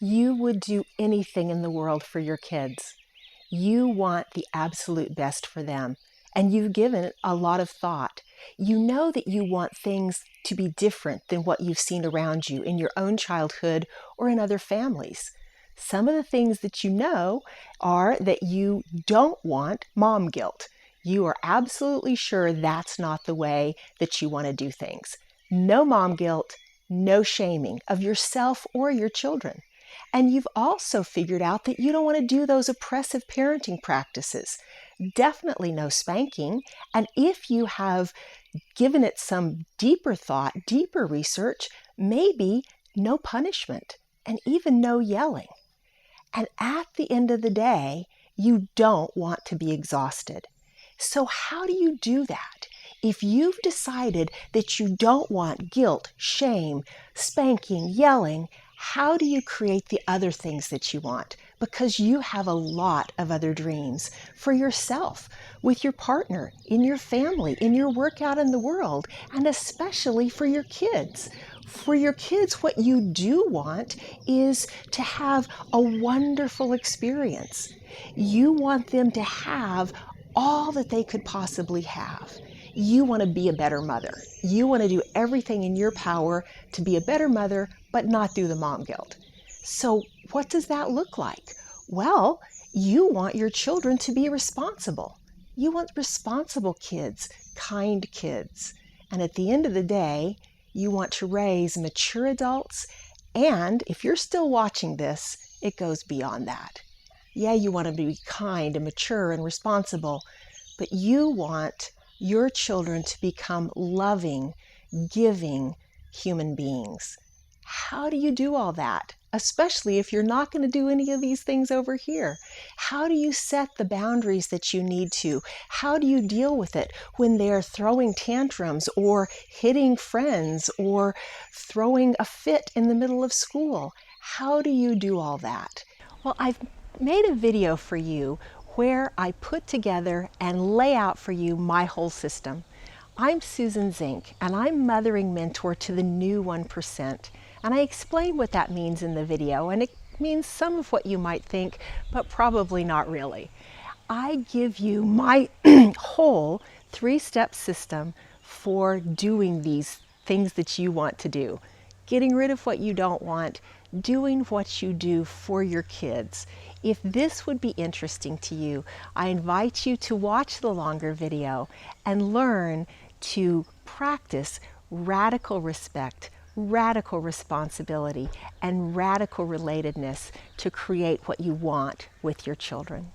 You would do anything in the world for your kids. You want the absolute best for them, and you've given it a lot of thought. You know that you want things to be different than what you've seen around you in your own childhood or in other families. Some of the things that you know are that you don't want mom guilt. You are absolutely sure that's not the way that you want to do things. No mom guilt, no shaming of yourself or your children. And you've also figured out that you don't want to do those oppressive parenting practices. Definitely no spanking. And if you have given it some deeper thought, deeper research, maybe no punishment and even no yelling. And at the end of the day, you don't want to be exhausted. So how do you do that? If you've decided that you don't want guilt, shame, spanking, yelling, how do you create the other things that you want? Because you have a lot of other dreams for yourself, with your partner, in your family, in your work out in the world, and especially for your kids. For your kids, what you do want is to have a wonderful experience. You want them to have all that they could possibly have. You want to be a better mother. You want to do everything in your power to be a better mother, but not do the mom guilt. So what does that look like? Well, you want your children to be responsible. You want responsible kids, kind kids. And at the end of the day, you want to raise mature adults. And if you're still watching this, it goes beyond that. Yeah, you want to be kind and mature and responsible, but you want your children to become loving, giving human beings. How do you do all that? Especially if you're not going to do any of these things over here. How do you set the boundaries that you need to? How do you deal with it when they're throwing tantrums or hitting friends or throwing a fit in the middle of school? How do you do all that? Well, I've made a video for you where I put together and lay out for you my whole system. I'm Souzzann Zink, and I'm Mothering Mentor to the new 1%. And I explain what that means in the video, and it means some of what you might think, but probably not really. I give you my whole 3-step system for doing these things that you want to do. Getting rid of what you don't want, doing what you do for your kids. If this would be interesting to you, I invite you to watch the longer video and learn to practice radical respect, radical responsibility, and radical relatedness to create what you want with your children.